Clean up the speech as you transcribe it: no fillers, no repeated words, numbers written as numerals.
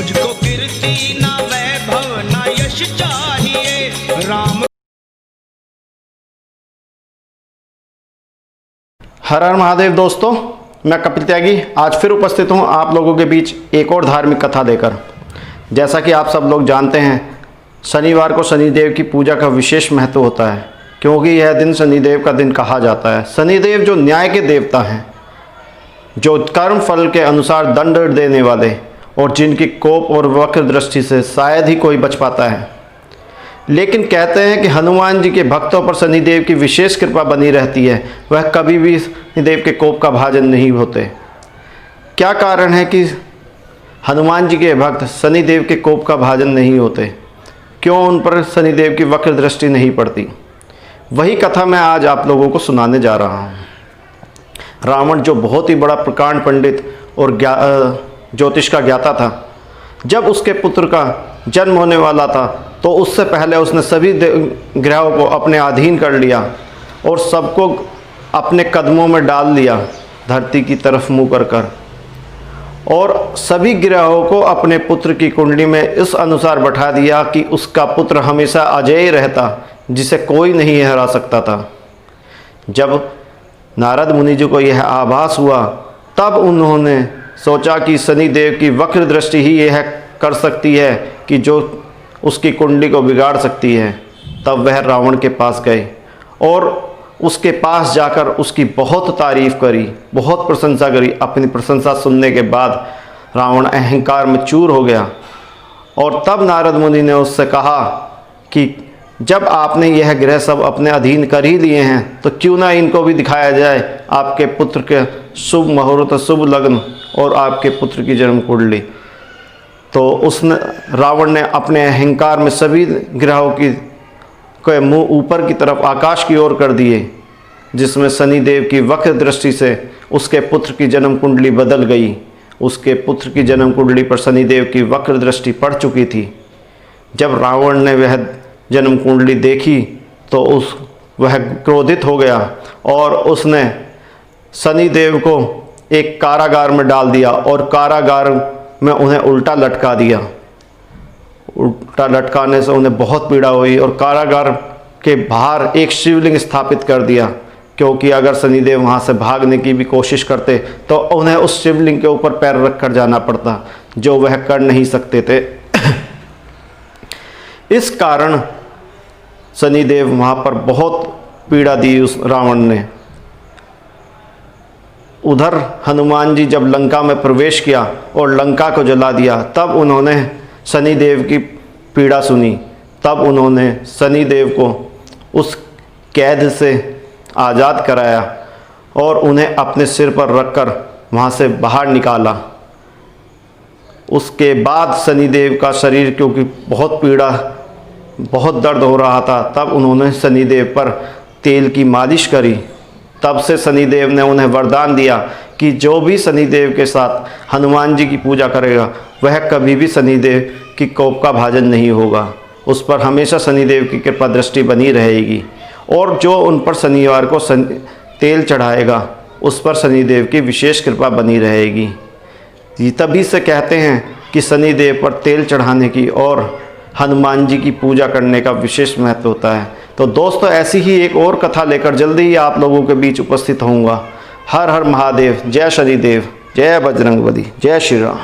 मुझको कीर्ति ना वैभव ना यश चाहिए राम। हर हर महादेव दोस्तों, मैं कपिल त्यागी आज फिर उपस्थित हूं आप लोगों के बीच एक और धार्मिक कथा देकर। जैसा कि आप सब लोग जानते हैं, शनिवार को शनिदेव की पूजा का विशेष महत्व होता है, क्योंकि यह दिन शनिदेव का दिन कहा जाता है। शनिदेव जो न्याय के देवता हैं, जो कर्म फल के अनुसार दंड देने वाले और जिनकी कोप और वक्र दृष्टि से शायद ही कोई बच पाता है। लेकिन कहते हैं कि हनुमान जी के भक्तों पर शनिदेव की विशेष कृपा बनी रहती है, वह कभी भी शनिदेव के कोप का भाजन नहीं होते। क्या कारण है कि हनुमान जी के भक्त शनिदेव के कोप का भाजन नहीं होते? क्यों उन पर शनिदेव की वक्र दृष्टि नहीं पड़ती? वही कथा मैं आज आप लोगों को सुनाने जा रहा हूँ। रावण, जो बहुत ही बड़ा प्रकांड पंडित और ज्योतिष का ज्ञाता था, जब उसके पुत्र का जन्म होने वाला था तो उससे पहले उसने सभी ग्रहों को अपने अधीन कर लिया और सबको अपने कदमों में डाल लिया, धरती की तरफ मुँह कर और सभी ग्रहों को अपने पुत्र की कुंडली में इस अनुसार बैठा दिया कि उसका पुत्र हमेशा अजेय रहता, जिसे कोई नहीं हरा सकता था। जब नारद मुनि जी को यह आभास हुआ, तब उन्होंने सोचा कि शनिदेव की वक्र दृष्टि ही यह कर सकती है कि जो उसकी कुंडली को बिगाड़ सकती है। तब वह रावण के पास गए और उसके पास जाकर उसकी बहुत तारीफ करी, बहुत प्रशंसा करी। अपनी प्रशंसा सुनने के बाद रावण अहंकार में चूर हो गया और तब नारद मुनि ने उससे कहा कि जब आपने यह ग्रह सब अपने अधीन कर ही लिए हैं तो क्यों ना इनको भी दिखाया जाए, आपके पुत्र के शुभ मुहूर्त, शुभ लग्न और आपके पुत्र की जन्म कुंडली। तो उसने रावण ने अपने अहंकार में सभी ग्रहों के मुंह ऊपर की तरफ आकाश की ओर कर दिए, जिसमें शनिदेव की वक्र दृष्टि से उसके पुत्र की जन्म कुंडली बदल गई। उसके पुत्र की जन्म कुंडली पर शनिदेव की वक्र दृष्टि पड़ चुकी थी। जब रावण ने वह जन्म कुंडली देखी तो वह क्रोधित हो गया और उसने शनिदेव को एक कारागार में डाल दिया और कारागार में उन्हें उल्टा लटका दिया। उल्टा लटकाने से उन्हें बहुत पीड़ा हुई और कारागार के बाहर एक शिवलिंग स्थापित कर दिया, क्योंकि अगर शनिदेव वहाँ से भागने की भी कोशिश करते तो उन्हें उस शिवलिंग के ऊपर पैर रख कर जाना पड़ता, जो वह कर नहीं सकते थे। इस कारण शनिदेव वहाँ पर बहुत पीड़ा दी उस रावण ने। उधर हनुमान जी जब लंका में प्रवेश किया और लंका को जला दिया, तब उन्होंने शनिदेव की पीड़ा सुनी। तब उन्होंने शनिदेव को उस कैद से आज़ाद कराया और उन्हें अपने सिर पर रखकर वहाँ से बाहर निकाला। उसके बाद शनिदेव का शरीर, क्योंकि बहुत पीड़ा, बहुत दर्द हो रहा था, तब उन्होंने शनिदेव पर तेल की मालिश करी। तब से शनिदेव ने उन्हें वरदान दिया कि जो भी शनिदेव के साथ हनुमान जी की पूजा करेगा वह कभी भी शनिदेव की कोप का भाजन नहीं होगा, उस पर हमेशा शनिदेव की कृपा दृष्टि बनी रहेगी और जो उन पर शनिवार को तेल चढ़ाएगा उस पर शनिदेव की विशेष कृपा बनी रहेगी। तभी से कहते हैं कि शनिदेव पर तेल चढ़ाने की और हनुमान जी की पूजा करने का विशेष महत्व होता है। तो दोस्तों, ऐसी ही एक और कथा लेकर जल्दी ही आप लोगों के बीच उपस्थित होऊंगा। हर हर महादेव, जय शनिदेव, जय बजरंगबली, जय श्री राम।